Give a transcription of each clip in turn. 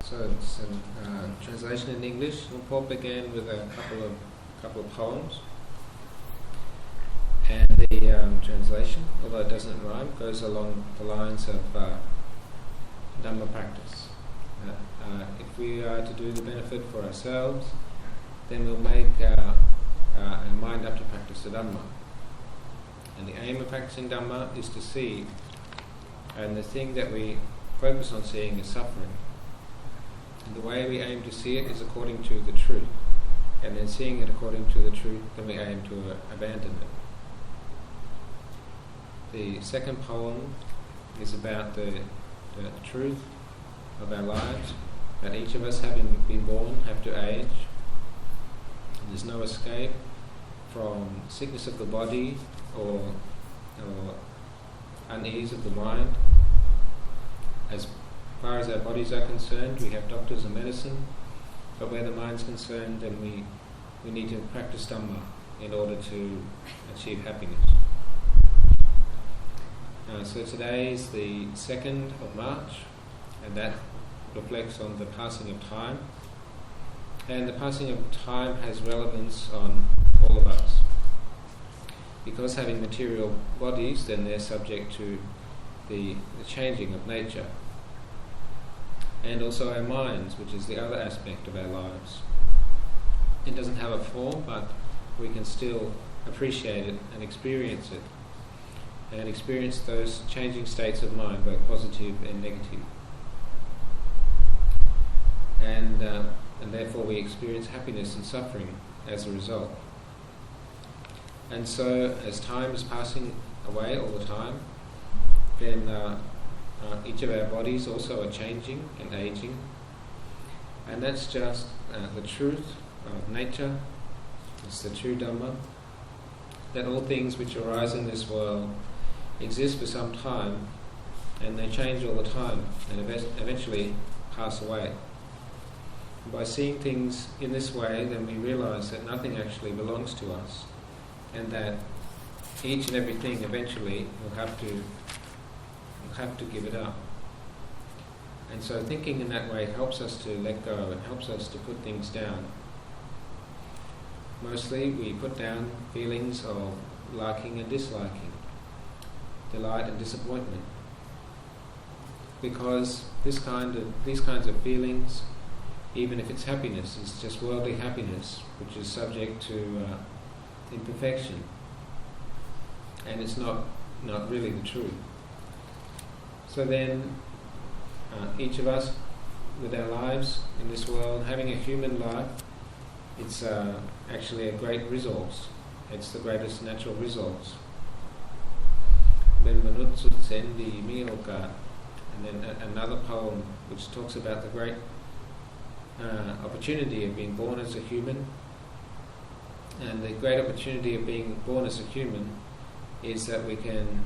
So it's a translation in English. Paul began with a couple of poems, and the translation, although it doesn't rhyme, goes along the lines of Dhamma practice. If we are to do the benefit for ourselves, then we'll make our mind up to practice the Dhamma. And the aim of practicing Dhamma is to see, and the thing that we focus on seeing is suffering. And the way we aim to see it is according to the truth. And then seeing it according to the truth, then we aim to abandon it. The second poem is about the truth of our lives, that each of us, having been born, have to age. And there's no escape from sickness of the body or unease of the mind. As far as our bodies are concerned, we have doctors and medicine, but where the mind's concerned, then we need to practice Dhamma in order to achieve happiness. So today is the 2nd of March, and that reflects on the passing of time. And the passing of time has relevance on all of us. Because having material bodies, then they're subject to the changing of nature. And also our minds, which is the other aspect of our lives. It doesn't have a form, but we can still appreciate it and experience it. And experience those changing states of mind, both positive and negative. And therefore we experience happiness and suffering as a result. And so as time is passing away all the time, then each of our bodies also are changing and aging. And that's just the truth of nature. It's the true Dhamma, that all things which arise in this world exist for some time, and they change all the time and eventually pass away. And by seeing things in this way, then we realize that nothing actually belongs to us, and that each and everything eventually will have to give it up. And so thinking in that way helps us to let go and helps us to put things down. Mostly we put down feelings of liking and disliking, delight and disappointment, because these kinds of feelings, even if it's happiness, is just worldly happiness, which is subject to imperfection, and it's not really the truth. So then, each of us, with our lives in this world, having a human life, it's actually a great resource. It's the greatest natural resource. Then Manut Sut Sendi Mioka, and then another poem which talks about the great opportunity of being born as a human. And the great opportunity of being born as a human is that we can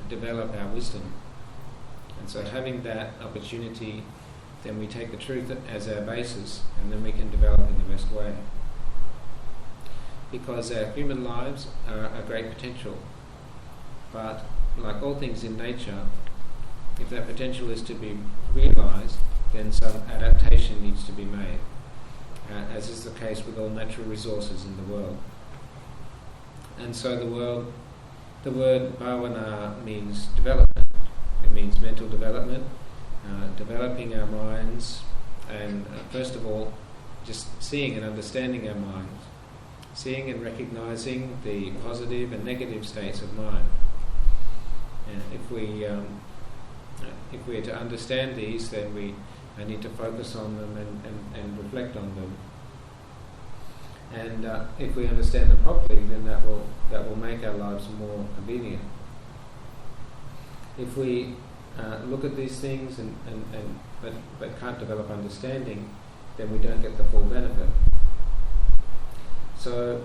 develop our wisdom. And so having that opportunity, then we take the truth as our basis, and then we can develop in the best way. Because our human lives are a great potential. But like all things in nature, if that potential is to be realized, then some adaptation needs to be made, as is the case with all natural resources in the world. And so the word bhavana means development. It means mental development, developing our minds, and first of all, just seeing and understanding our minds, seeing and recognizing the positive and negative states of mind. And if we are to understand these, then we need to focus on them and reflect on them. And if we understand them properly, then that will make our lives more convenient. If we look at these things but can't develop understanding, then we don't get the full benefit. So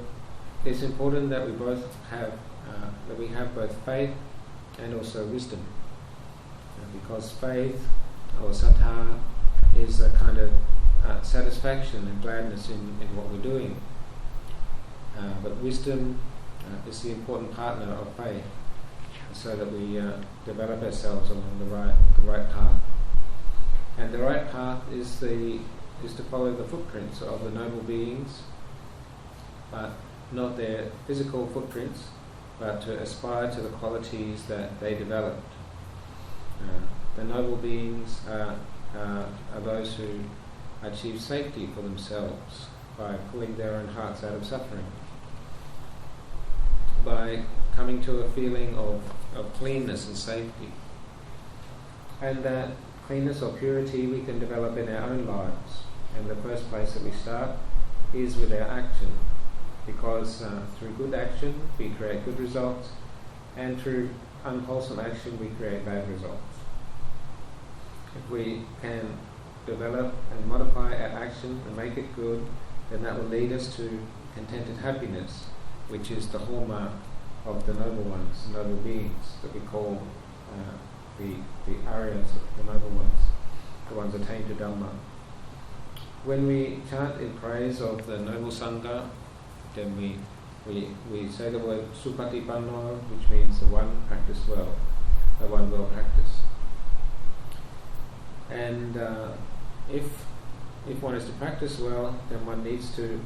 it's important that we have both faith and also wisdom, because faith or sattha is a kind of satisfaction and gladness in what we're doing, but wisdom is the important partner of faith, so that we develop ourselves along the right path. And the right path is to follow the footprints of the noble beings, but not their physical footprints, but to aspire to the qualities that they developed. The noble beings are those who achieve safety for themselves by pulling their own hearts out of suffering, by coming to a feeling of cleanness and safety. And that cleanness or purity we can develop in our own lives. And the first place that we start is with our action, because through good action we create good results, and through unwholesome action we create bad results. If we can develop and modify our action and make it good, then that will lead us to contented happiness, which is the hallmark of the noble ones, the noble beings that we call the Aryas, the noble ones, the ones attained to Dhamma. When we chant in praise of the noble Sangha, then we say the word Supatipanno, which means the one practice well, the one well practiced. And if one is to practice well, then one needs to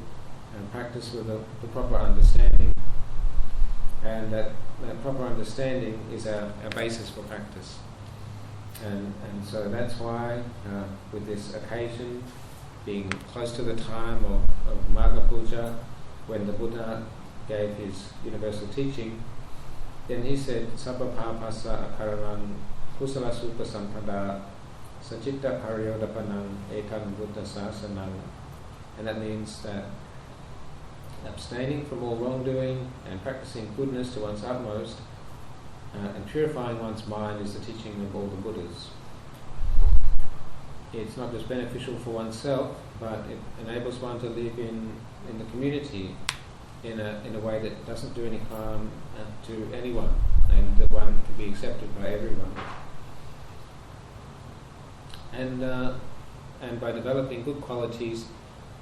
practice with the proper understanding. And that proper understanding is our basis for practice. And so that's why, with this occasion, being close to the time of Magha Puja, when the Buddha gave his universal teaching, then he said, Sabba Pāpasa Akaranang Kusala Supa Sampada Sacitta Pariyodapanang Etan Buddha Sasanang. And that means that abstaining from all wrongdoing and practicing goodness to one's utmost and purifying one's mind is the teaching of all the Buddhas. It's not just beneficial for oneself, but it enables one to live in the community in a way that doesn't do any harm to anyone, and that one can be accepted by everyone. And by developing good qualities,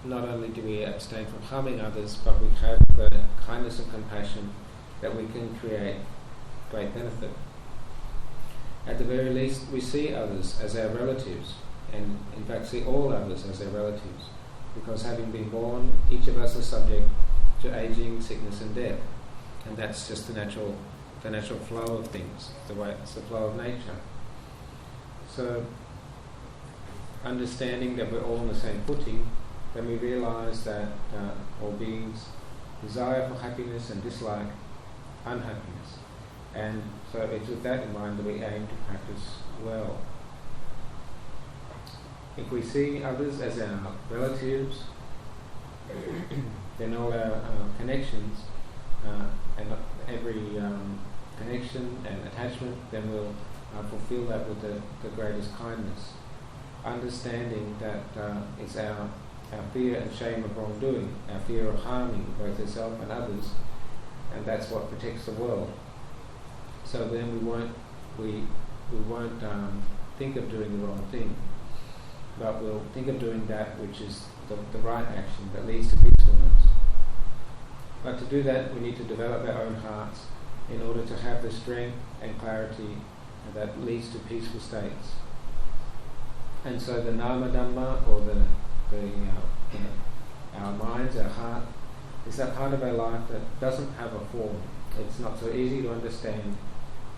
not only do we abstain from harming others, but we have the kindness and compassion that we can create great benefit. At the very least, we see others as our relatives, and in fact see all others as our relatives, because having been born, each of us is subject to aging, sickness and death, and that's just the natural flow of things, it's the flow of nature. So, understanding that we're all on the same footing, then we realise that all beings desire for happiness and dislike unhappiness. And so it's with that in mind that we aim to practice well. If we see others as our relatives, then all our connections and every connection and attachment, then we'll fulfill that with the greatest kindness. Understanding that it's our fear and shame of wrongdoing, our fear of harming both ourselves and others, and that's what protects the world. So then we won't think of doing the wrong thing, but we'll think of doing that which is the right action that leads to peacefulness. But to do that, we need to develop our own hearts in order to have the strength and clarity that leads to peaceful states. And so the Nama Dhamma, or our minds, our heart, is that part of our life that doesn't have a form. It's not so easy to understand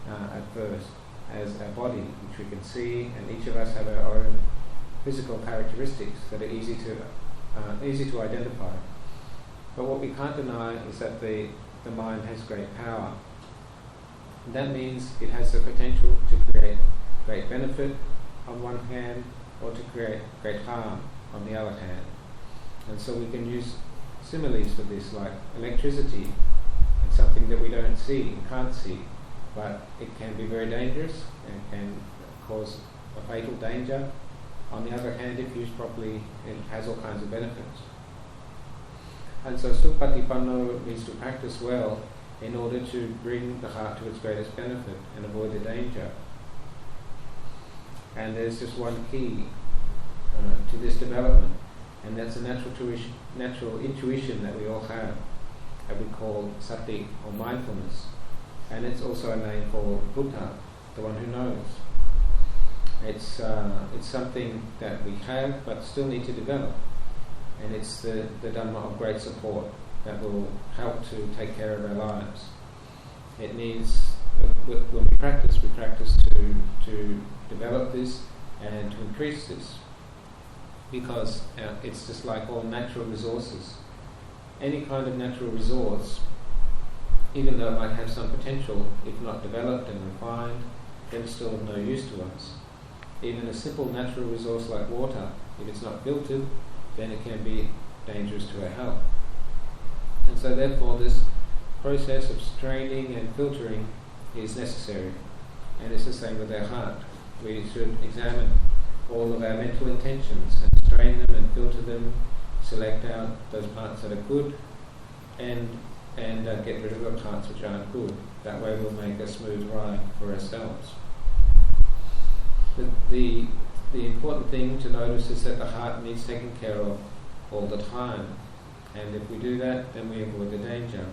at first as our body, which we can see, and each of us have our own physical characteristics that are easy to identify. But what we can't deny is that the mind has great power. And that means it has the potential to create great benefit on one hand, or to create great harm on the other hand. And so we can use similes for this, like electricity. It's something that we don't see and can't see, but it can be very dangerous and can cause a fatal danger. On the other hand, if used properly, it has all kinds of benefits. And so Supatipanno means to practice well in order to bring the heart to its greatest benefit and avoid the danger. And there's just one key to this development, and that's a natural intuition that we all have, that we call sati, or mindfulness. And it's also a name for Buddha, the one who knows. It's something that we have but still need to develop, and it's the Dhamma of great support that will help to take care of our lives. It needs, when we practice to develop this and to increase this, because it's just like all natural resources. Any kind of natural resource, even though it might have some potential, if not developed and refined, then still of no use to us. Even a simple natural resource like water, if it's not filtered, then it can be dangerous to our health. And so therefore this process of straining and filtering is necessary. And it's the same with our heart. We should examine all of our mental intentions and strain them and filter them, select out those parts that are good, and get rid of the parts which aren't good. That way we'll make a smooth ride for ourselves. The important thing to notice is that the heart needs taken care of all the time, and if we do that, then we avoid the danger.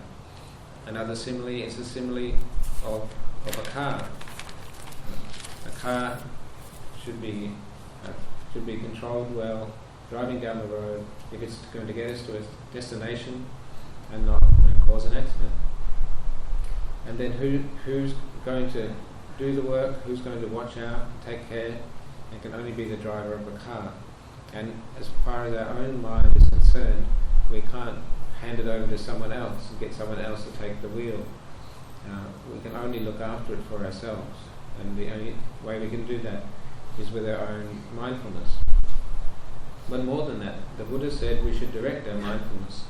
Another simile is a simile of a car. A car should be controlled well, driving down the road, if it's going to get us to a destination and not cause an accident. And then who's going to do the work, who's going to watch out, take care? It can only be the driver of the car. And as far as our own mind is concerned, we can't hand it over to someone else and get someone else to take the wheel. We can only look after it for ourselves, and the only way we can do that is with our own mindfulness. But more than that, the Buddha said we should direct our mindfulness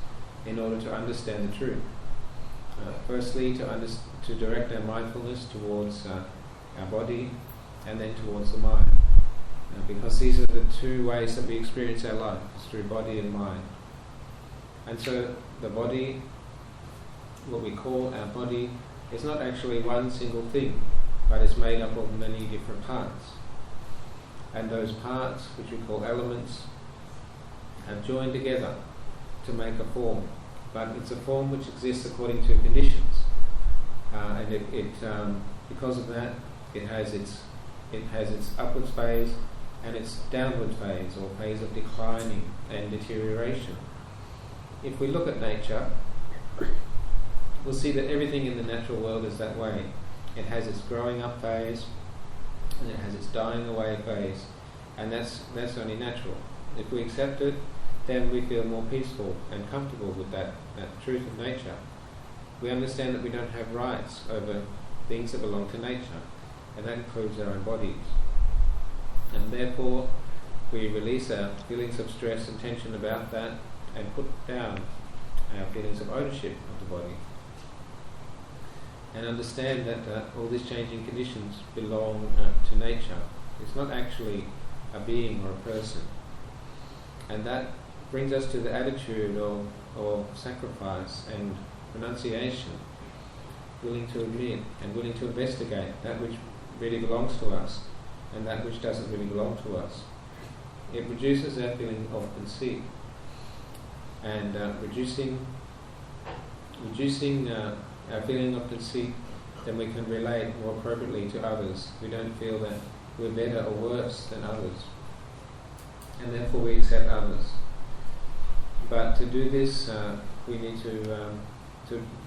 in order to understand the truth. Firstly, to direct our mindfulness towards our body, and then towards the mind. Because these are the two ways that we experience our life, it's through body and mind. And so the body, what we call our body, is not actually one single thing, but it's made up of many different parts. And those parts, which we call elements, have joined together to make a form. But it's a form which exists according to conditions. And it because of that, it has its upwards phase and its downward phase, or phase of declining and deterioration. If we look at nature, we'll see that everything in the natural world is that way. It has its growing up phase, and it has its dying away phase, and that's only natural. If we accept it, then we feel more peaceful and comfortable with that truth of nature. We understand that we don't have rights over things that belong to nature, and that includes our own bodies. And therefore, we release our feelings of stress and tension about that, and put down our feelings of ownership of the body. And understand that all these changing conditions belong to nature. It's not actually a being or a person. And that brings us to the attitude of sacrifice and renunciation, willing to admit and willing to investigate that which really belongs to us and that which doesn't really belong to us. It reduces our feeling of conceit, and reducing our feeling of conceit, then we can relate more appropriately to others. We don't feel that we're better or worse than others, and therefore we accept others. But to do this, we need to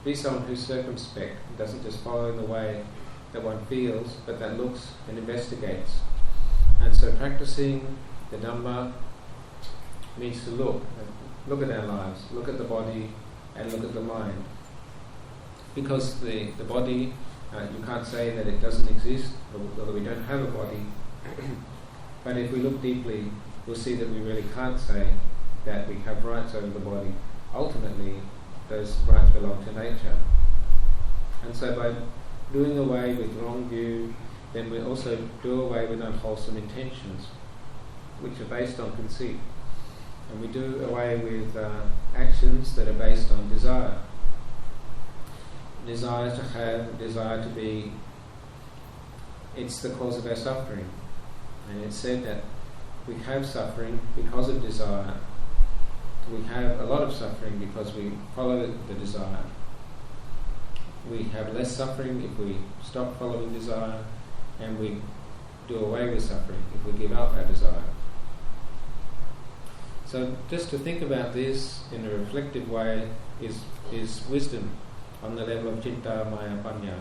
be someone who's circumspect, doesn't just follow in the way that one feels, but that looks and investigates. And so practicing the Dhamma means to look at our lives, look at the body, and look at the mind. Because the body, you can't say that it doesn't exist, or that we don't have a body. But if we look deeply, we'll see that we really can't say that we have rights over the body. Ultimately, those rights belong to nature. And so by doing away with wrong view, then we also do away with unwholesome intentions, which are based on conceit. And we do away with actions that are based on desire. Desire to have, desire to be, it's the cause of our suffering. And it's said that we have suffering because of desire. We have a lot of suffering because we follow the desire. We have less suffering if we stop following desire, and we do away with suffering, if we give up our desire. So just to think about this in a reflective way is wisdom on the level of citta, maya, panya.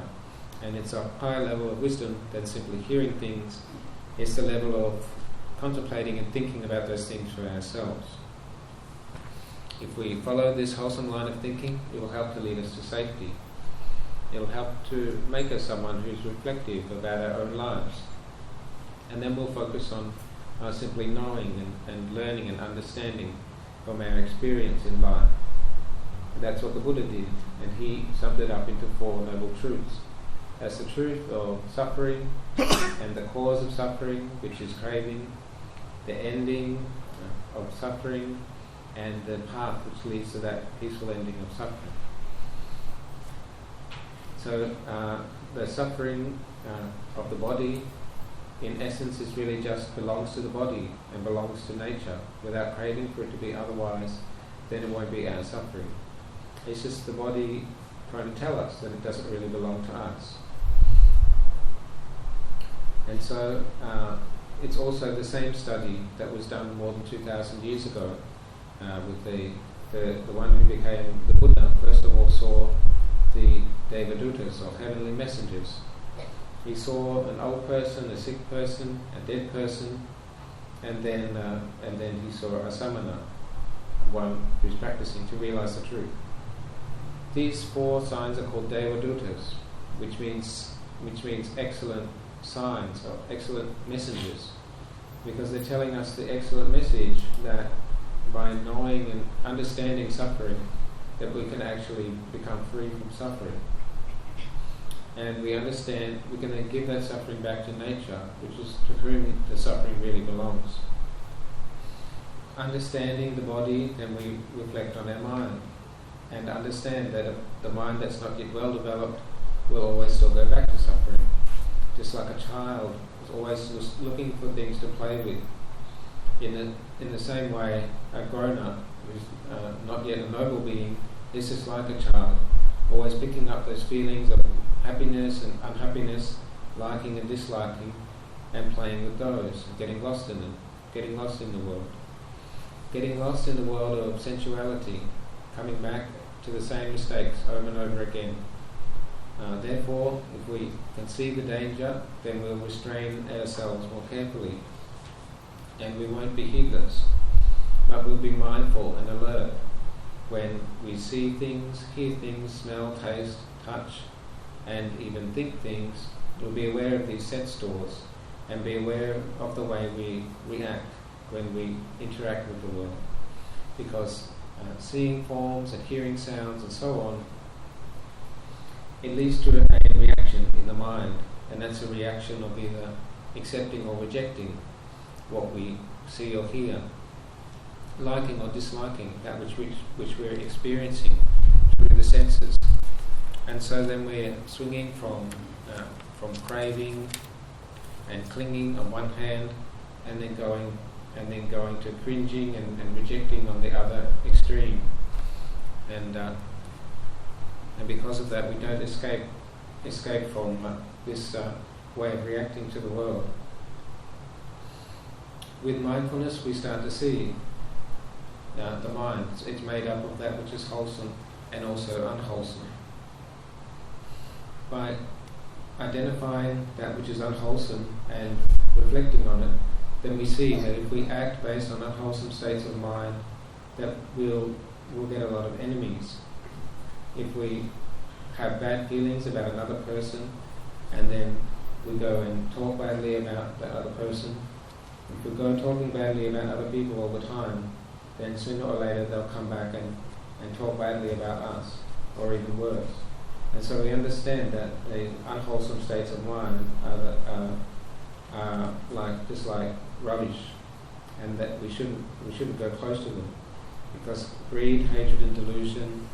And it's a higher level of wisdom than simply hearing things. It's the level of contemplating and thinking about those things for ourselves. If we follow this wholesome line of thinking, it will help to lead us to safety. It will help to make us someone who's reflective about our own lives. And then we'll focus on simply knowing and learning and understanding from our experience in life. That's what the Buddha did, and he summed it up into 4 noble truths. That's the truth of suffering and the cause of suffering, which is craving, the ending of suffering, and the path which leads to that peaceful ending of suffering. So the suffering of the body, in essence, is really just belongs to the body and belongs to nature. Without craving for it to be otherwise, then it won't be our suffering. It's just the body trying to tell us that it doesn't really belong to us. And so it's also the same study that was done more than 2,000 years ago with the one who became the Buddha. First of all saw the Theravadin, or heavenly messengers. He saw an old person, a sick person, a dead person, and then he saw a samana, one who's practicing to realize the truth. These 4 signs are called Devadutas, which means excellent signs or excellent messengers, because they're telling us the excellent message that by knowing and understanding suffering, that we can actually become free from suffering. And we understand we're going to give that suffering back to nature, which is to whom the suffering really belongs. Understanding the body, then we reflect on our mind, and understand that the mind that's not yet well developed will always still go back to suffering. Just like a child is always looking for things to play with. In the same way, a grown-up who's not yet a noble being is just like a child, always picking up those feelings of happiness and unhappiness, liking and disliking, and playing with those, and getting lost in them, getting lost in the world. Getting lost in the world of sensuality, coming back to the same mistakes over and over again. Therefore, if we can see the danger, then we'll restrain ourselves more carefully, and we won't be heedless, but we'll be mindful and alert when we see things, hear things, smell, taste, touch, and even think things. We'll be aware of these sense doors and be aware of the way we react when we interact with the world, because seeing forms and hearing sounds and so on, it leads to a reaction in the mind, and that's a reaction of either accepting or rejecting what we see or hear, liking or disliking that which we're experiencing through the senses. And so then we're swinging from craving and clinging on one hand, and then going to cringing and rejecting on the other extreme. And because of that, we don't escape from this way of reacting to the world. With mindfulness, we start to see the mind. It's made up of that which is wholesome and also unwholesome. By identifying that which is unwholesome and reflecting on it, then we see that if we act based on unwholesome states of mind, that we'll get a lot of enemies. If we have bad feelings about another person, and then we go and talk badly about that other person, if we go talking badly about other people all the time, then sooner or later they'll come back and talk badly about us, or even worse. And so we understand that the unwholesome states of mind are just like rubbish, and that we shouldn't go close to them, because greed, hatred, and delusion,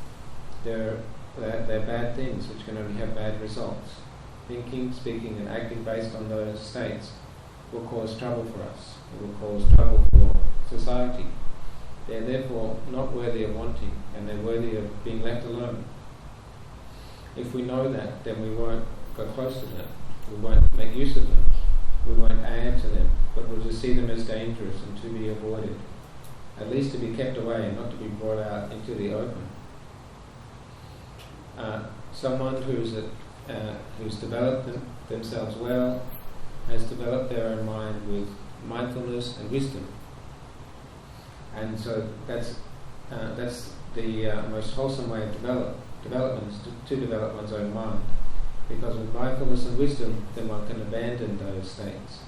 they're bad things which can only have bad results. Thinking, speaking, and acting based on those states will cause trouble for us. It will cause trouble for society. They're therefore not worthy of wanting, and they're worthy of being left alone. If we know that, then we won't go close to them. We won't make use of them. we won't add to them, but we'll just see them as dangerous and to be avoided. At least to be kept away, not to be brought out into the open. Someone who's developed themselves well has developed their own mind with mindfulness and wisdom, and so that's the most wholesome way of development is to develop one's own mind, because with mindfulness and wisdom, then one can abandon those states.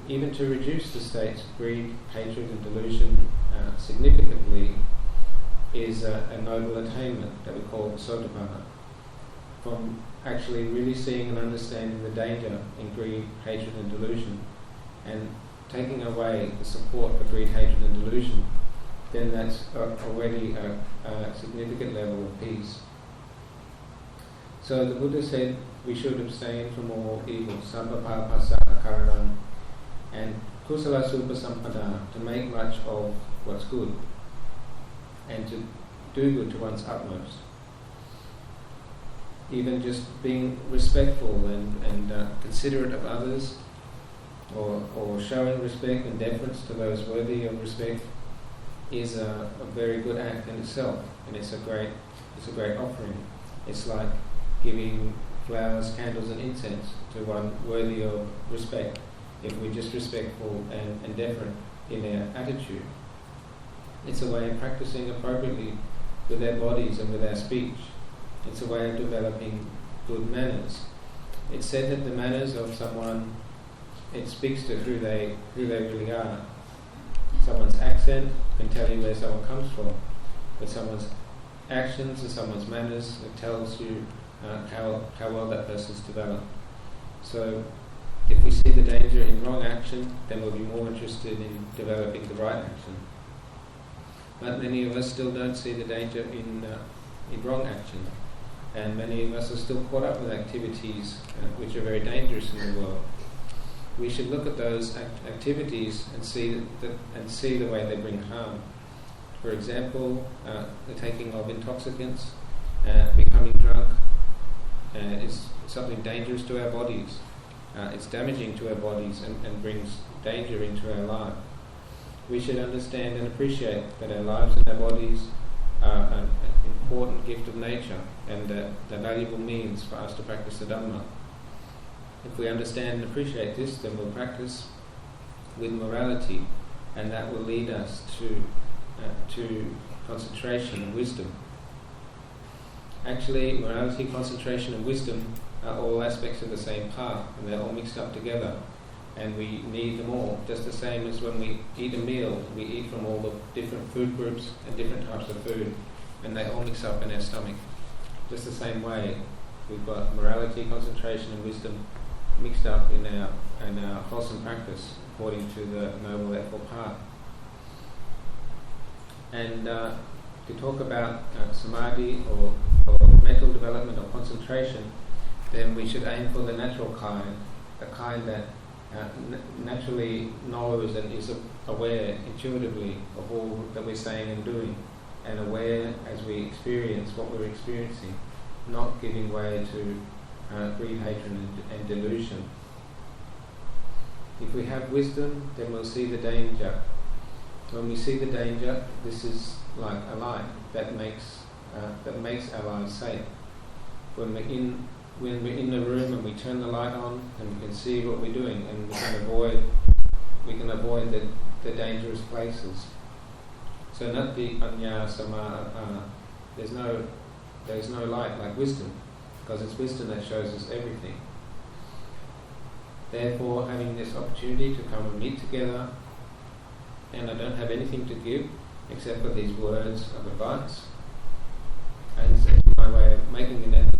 Even to reduce the states of greed, hatred and delusion significantly is a noble attainment that we call Sotapanna. From actually really seeing and understanding the danger in greed, hatred and delusion, and taking away the support for greed, hatred and delusion, then that's already a significant level of peace. So the Buddha said we should abstain from all evil, sabbapapasa karanam, and kusala supa sampada, to make much of what's good, and to do good to one's utmost. Even just being respectful and considerate of others, or showing respect and deference to those worthy of respect, is a very good act in itself, and it's a great offering. It's like giving flowers, candles and incense to one worthy of respect, if we're just respectful and deferent in our attitude. It's a way of practicing appropriately with our bodies and with our speech. It's a way of developing good manners. It's said that the manners of someone, it speaks to who they really are. Someone's accent can tell you where someone comes from, but someone's actions and someone's manners, it tells you how well that person's developed. So if we see the danger in wrong action, then we'll be more interested in developing the right action. But many of us still don't see the danger in wrong action, and many of us are still caught up with activities which are very dangerous in the world. We should look at those activities and see the way they bring harm. For example, the taking of intoxicants, becoming drunk, is something dangerous to our bodies. It's damaging to our bodies and brings danger into our life. We should understand and appreciate that our lives and our bodies are an important gift of nature, and they're valuable means for us to practice the Dhamma. If we understand and appreciate this, then we'll practice with morality, and that will lead us to concentration and wisdom. Actually, morality, concentration and wisdom are all aspects of the same path, and they're all mixed up together, and we need them all. Just the same as when we eat a meal, we eat from all the different food groups and different types of food, and they all mix up in our stomach. Just the same way, we've got morality, concentration and wisdom mixed up in our wholesome practice according to the Noble Eightfold Path. And to talk about samadhi or mental development or concentration, then we should aim for the natural kind, the kind that naturally knows and is aware intuitively of all that we're saying and doing, and aware as we experience what we're experiencing, not giving way to greed, hatred and delusion. If we have wisdom, then we'll see the danger. When we see the danger, this is like a light that makes our lives safe. When we're in the room and we turn the light on, and we can see what we're doing, and we can avoid the dangerous places. So nati anya sama, there's no light like wisdom, because it's wisdom that shows us everything. Therefore, having this opportunity to come and meet together, and I don't have anything to give except for these words of advice, and it's my way of making an effort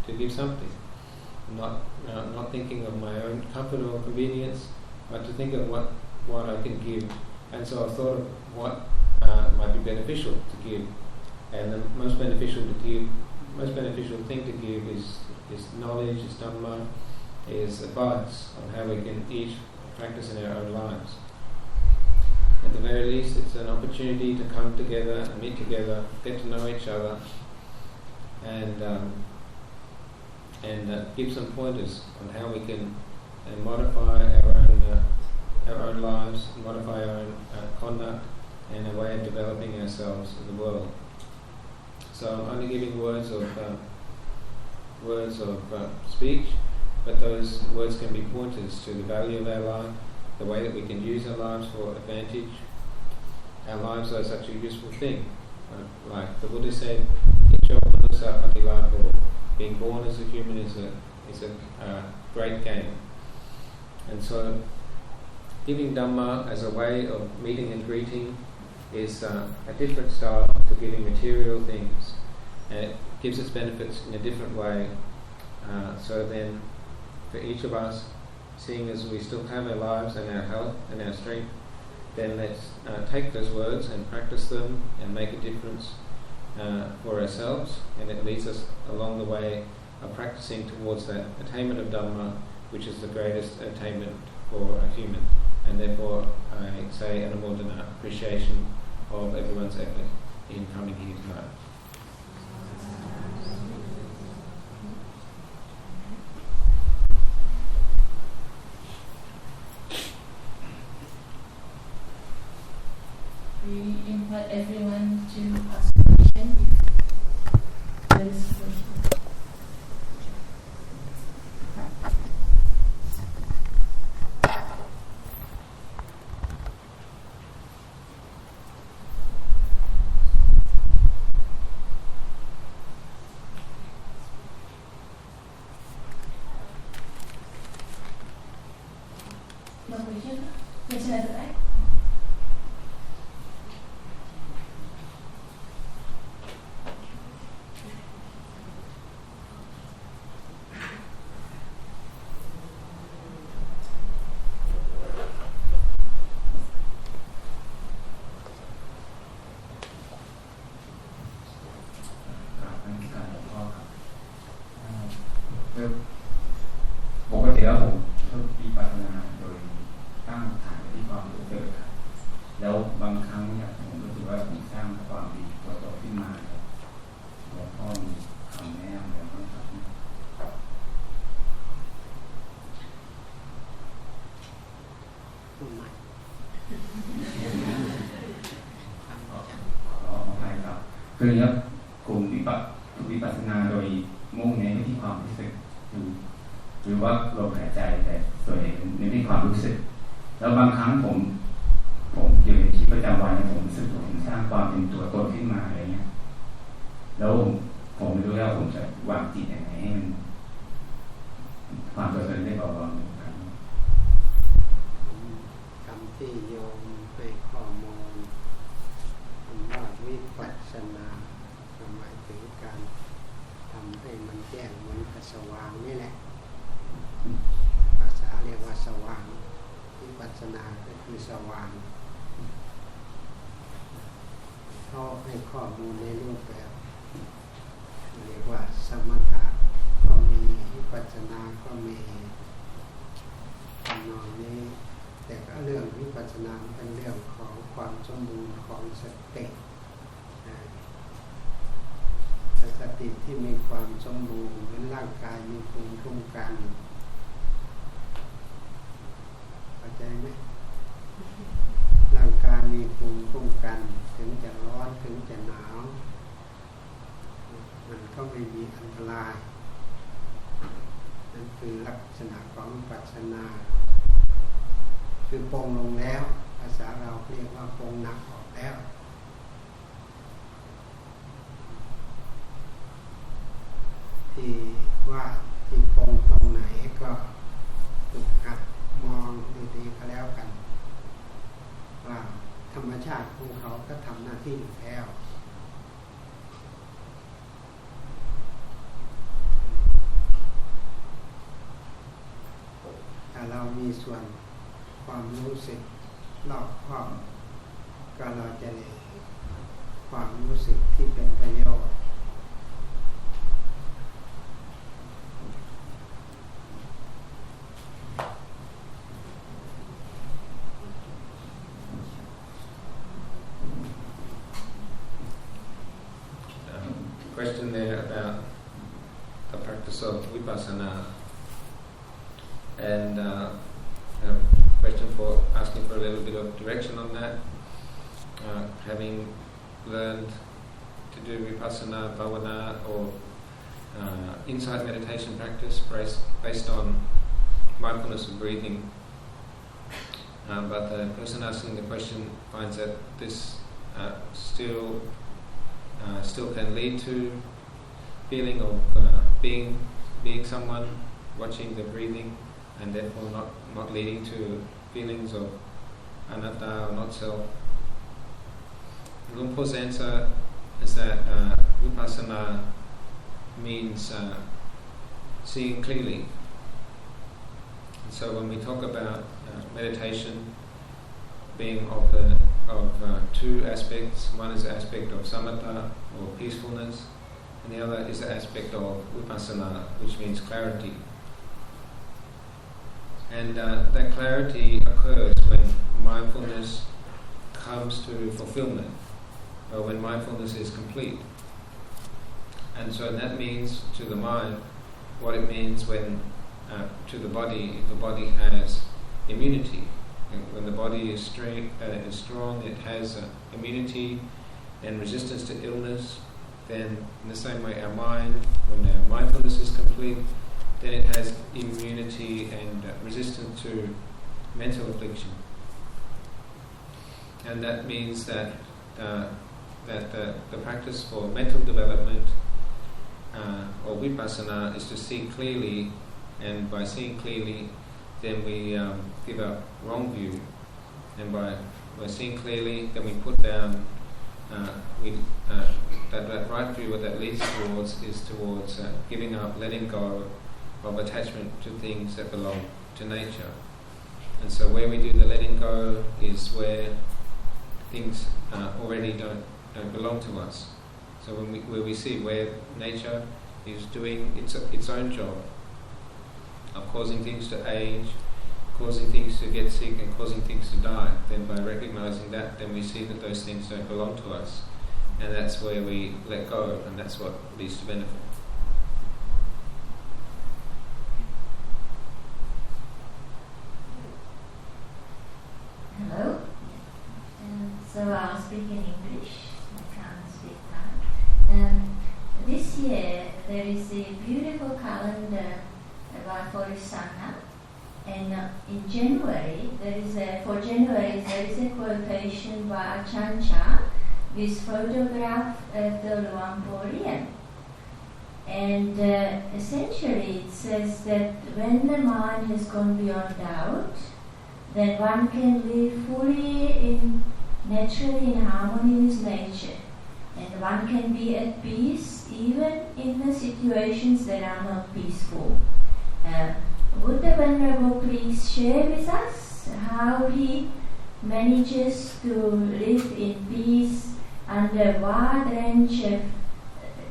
to give something, not thinking of my own comfort or convenience, but to think of what I can give. And so I thought of what might be beneficial to give, and the most beneficial thing to give is knowledge, is Dhamma, is advice on how we can each practice in our own lives. At the very least, it's an opportunity to come together and meet together, get to know each other, and give some pointers on how we can and modify our own lives, modify our own conduct and a way of developing ourselves in the world. So I'm only giving words of speech, but those words can be pointers to the value of our life, the way that we can use our lives for advantage. Our lives are such a useful thing. Like the Buddha said, being born as a human is a great gain. And so giving Dhamma as a way of meeting and greeting is a different style to giving material things. And it gives its benefits in a different way. So then for each of us, seeing as we still have our lives and our health and our strength, then let's take those words and practice them and make a difference for ourselves, and it leads us along the way of practicing towards that attainment of Dhamma, which is the greatest attainment for a human. And therefore I say anumodana, appreciation of everyone's effort in coming here tonight. We invite everyone to ask questions. There is a question. No question? Question at the back?คือเนี้ยกลุ่มวิปัสสนาโดยมุ่งเน้นไปที่ความรู้สึกหรือว่าลมหายใจแต่ส่วนใหญ่เน้นที่ความรู้สึกแล้วบางครั้งผมอยู่ในชีวิตประจำวันผมรู้สึกผมสร้างความเป็นตัวตนขึ้นมาอะไรเงี้ยแล้วผมไม่รู้ว่าผมจะวางจิตยังไงให้มันความตัวตนได้เบาๆลงครับคำที่โยมให้ข้อมูลคำว่าวิปัสสนาหมายถึงการทำให้มันแจ้งเหมือนกับสว่างนี่แหละภาษาเรียกว่าสว่างวิปัสสนาก็คือสว่างเขาให้ข้อมูลในรูปแบบเรียกว่าสมถะก็มีวิปัสสนาก็มีทำนองนี้แต่ก็เรื่องวิปัสสนาเป็นเรื่องของความสมบูรณ์ของสติสติที่มีความสมบูรณ์เหมือนร่างกายมีภูมิคุ้มกันเข้าใจไหมร่างกายมีภูมิคุ้มกันถึงจะร้อนถึงจะหนาวมันก็ไม่มีอันตรายนั่นคือลักษณะของวิปัสสนาคือปรงลงแล้วภาษาเราเรียกว่าปรงหนักออกแล้วที่ว่าที่ปรงตรงไหนก็ฝึกหัดมองดีๆก็แล้วกันว่าธรรมชาติของเขาก็ทำหน้าที่อยู่แล้วถ้าเรามีส่วนความรู้สึกรอบคอบก็เราจะได้ความรู้สึกที่เป็นประโยชน์Question there about the practice of vipassana and question for asking for a little bit of direction on that. Having learned to do vipassana, bhavana, or insight meditation practice based on mindfulness of breathing, but the person asking the question finds that this still can lead to feeling of being someone watching the breathing, and therefore not leading to feelings of anatta or not self. Luang Por's answer is that vipassana means seeing clearly. And so when we talk about meditation being of two aspects, one is the aspect of samatha or peacefulness, and the other is the aspect of vipassana, which means clarity. And that clarity occurs when mindfulness comes to fulfillment, or when mindfulness is complete. And so that means to the mind what it means when to the body, if the body has immunity. And when the body is strong, it has immunity and resistance to illness. Then in the same way our mind, when our mindfulness is complete, then it has immunity and resistance to mental affliction. And that means that the practice for mental development or vipassana is to see clearly, and by seeing clearly then we give up wrong view, and by seeing clearly then we put down that right view. What that leads towards giving up, letting go of attachment to things that belong to nature. And so where we do the letting go is where things already don't belong to us. So where we see where nature is doing its own job of causing things to age, causing things to get sick, and causing things to die, then by recognizing that, then we see that those things don't belong to us, and that's where we let go, and that's what leads to benefit. Hello. So I'll speak in English. I can't speak Thai. This year there is a beautiful calendar about Forisana, and in January there is a quotation by Ajahn with photograph of the Luang Liem. And essentially it says that when the mind has gone beyond doubt, then one can live fully naturally in harmony with nature, and one can be at peace even in the situations that are not peaceful. Would the Venerable please share with us how he manages to live in peace under a wide range of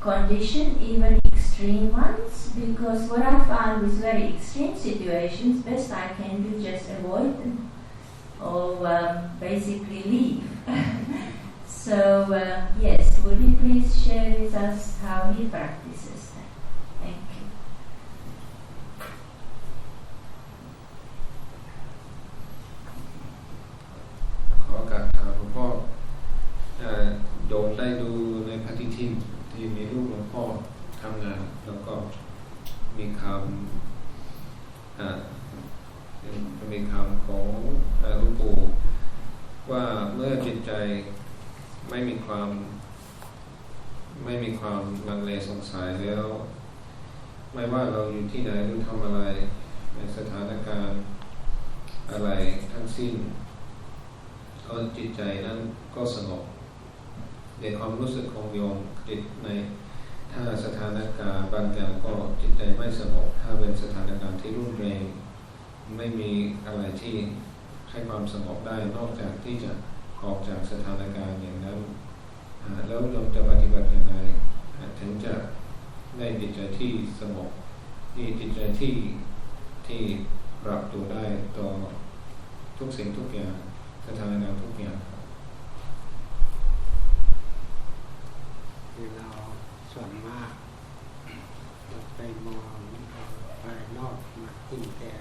conditions, even extreme ones? Because what I found with very extreme situations, best I can do just avoid them or basically leave. So yes, would you please share with us how he practices that? Thank you. ขอโอกาสถามหลวงพ่อโยมได้ดูในปฏิทินที่มีรูปหลวงพ่อทำงานแล้วก็มีคำของหลวงปู่ว่าเมื่อจิตใจไม่มีความลังเลสงสัยแล้วไม่ว่าเราอยู่ที่ไหนหรือทำอะไรในสถานการณ์อะไรทั้งสิ้นก็จิตใจนั้นก็สงบในความรู้สึกของโยมจิตในถ้าสถานการณ์บางอย่างก็จิตใจไม่สงบถ้าเป็นสถานการณ์ที่รุนแรงไม่มีอะไรที่ให้ความสงบได้นอกจากที่จะออกจากสถานการณ์อย่างนั้นแล้วโยมจะปฏิบัติยังไงถึงจะได้จิตใจที่สงบที่จิตใจที่ปรับตัวได้ต่อทุกสิ่งทุกอย่างสถานการณ์ทุกอย่างเราส่วนมากเราไปมองภายนอกมาขึ้นแต่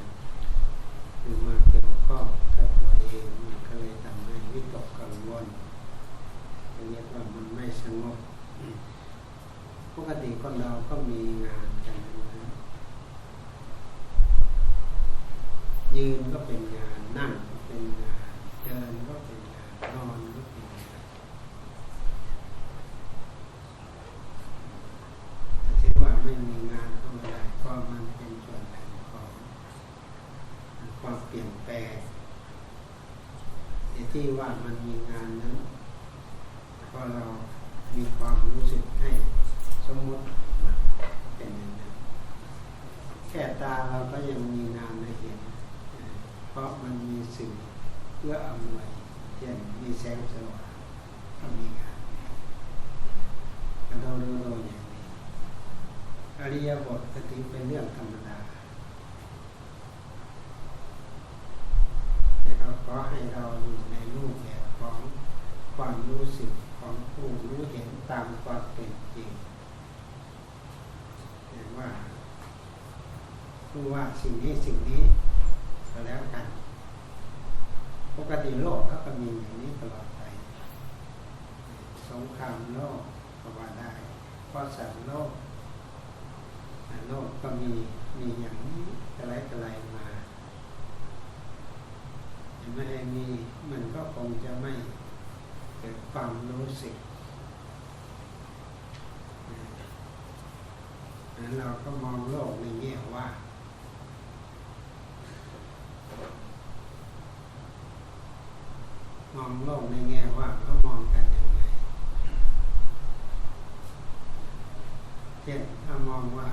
ข้องกับตัวเองมันก็เลยทำให้วิตกกังวลเรียกว่ามันไม่สงบปกติคนเราก็มีงานกันนะยืนก็เป็นงานนั่งก็เป็นงานเดินก็เป็นงานนอนก็เป็นงานแต่ที่ว่าไม่มีงานก็ไม่ได้ก็มันเป็นส่วนหนึ่งของความเปลี่ยนแปลงที่ว่ามันมีงานนั้นพอเรามีความรู้สึกให้สมมติเป็นอย่างนั้นแค่ตาเราก็ยังมีงานให้เห็นเพราะมันมีสิ่งเพื่ออำนวยเช่นมีแสงสว่างก็มีงานเราดูอย่างนี้อริยบทก็ถือเป็นเรื่องธรรมดาแต่ก็ขอให้เราอยู่ในรูปแบบของความรู้สึกของผู้รู้เห็นตามความเป็นจริงเห็นว่ารู้ว่าสิ่งนี้ก็แล้วกันปกติโลกก็มีอย่างนี้ตลอดไปสงครามโลกก็ว่าได้เพราะสัตว์โลกก็มีอย่างนี้อะไรมาไม่ให้มีมันก็คงจะไม่เกิดความรู้สึกนั้นเราก็มองโลกในแง่ว่ามองโลกในแง่ว่าก็มองกันยังไงเช่นถ้ามองว่า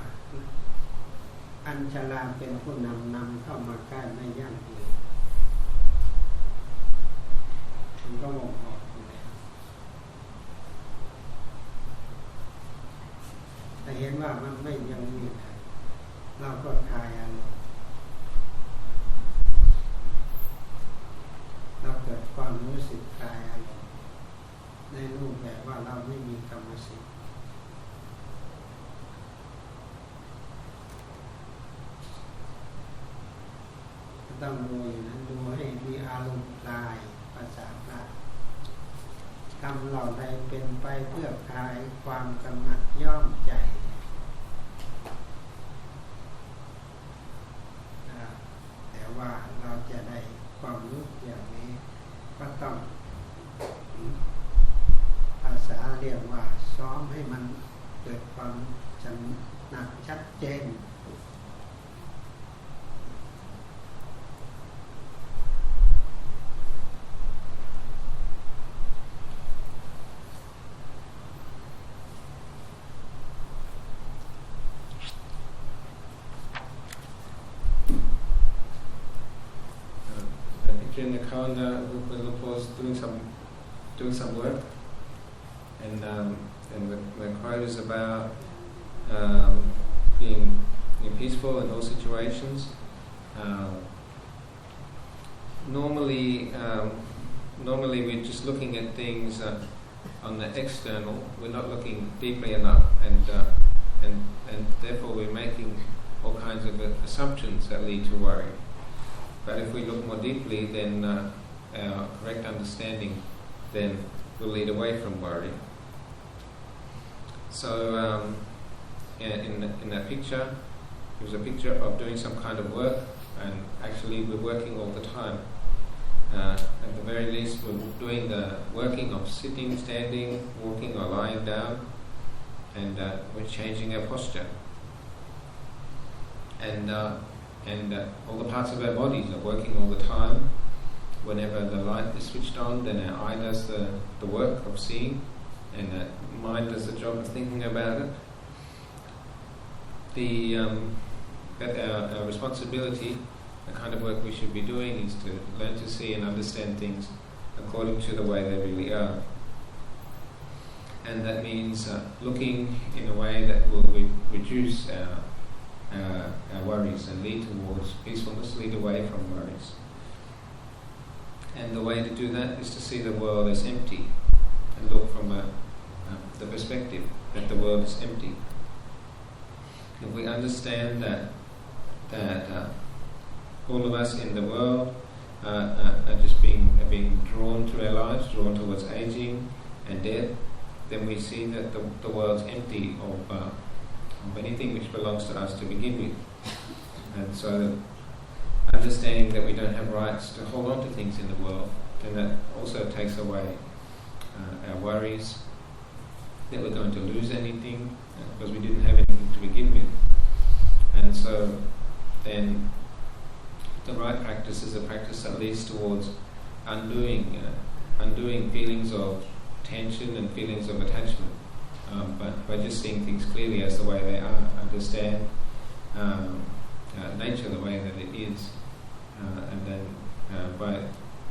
อัญชลาเป็นผู้นำเข้ามาใกล้ไม่ยั่งยืนมันก็มองออกอยู่แล้วแต่เห็นว่ามันไม่ยั่งยืนเราก็คลายอารมณ์เราเกิดความรู้สึกคลายอารมณ์ในรูปแบบว่าเราไม่มีกรรมสิทธิ์ต้องดูอย่างนั้นดูให้มีอารมณ์คลายภาษาพระทำเหล่าใดเป็นไปเพื่อคลายความกำหนัดย่อมใจแต่ว่าเราจะได้ความรู้อย่างนี้ก็ต้องภาษาเรียกว่าซ้อมให้มันเกิดความจำหนักชัดเจนin the calendar with Lupo's doing some work, and the quote is about being peaceful in all situations. Normally we're just looking at things on the external. We're not looking deeply enough, and therefore we're making all kinds of assumptions that lead to worry. But if we look more deeply, then our correct understanding then will lead away from worry. So in that picture, it was a picture of doing some kind of work, and actually we're working all the time. At the very least, we're doing the working of sitting, standing, walking or lying down, and we're changing our posture. And all the parts of our bodies are working all the time. Whenever the light is switched on, then our eye does the work of seeing, and the mind does the job of thinking about it. Our responsibility, the kind of work we should be doing, is to learn to see and understand things according to the way they really are. And that means looking in a way that will reduce our worries and lead towards peacefulness, lead away from worries. And the way to do that is to see the world as empty and look from the perspective that the world is empty. If we understand that all of us in the world are just being drawn to our lives, drawn towards aging and death, then we see that the world's empty of anything which belongs to us to begin with. And so, understanding that we don't have rights to hold on to things in the world, then that also takes away our worries that we're going to lose anything because we didn't have anything to begin with. And so then the right practice is a practice that leads towards undoing feelings of tension and feelings of attachment, but by just seeing things clearly as the way they are, understand nature the way that it is, and then by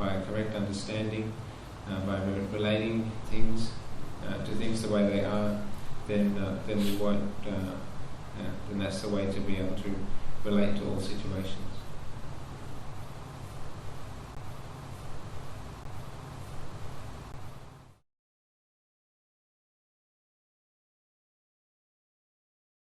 a correct understanding, by relating things to things the way they are, then we won't. Then that's the way to be able to relate to all situations.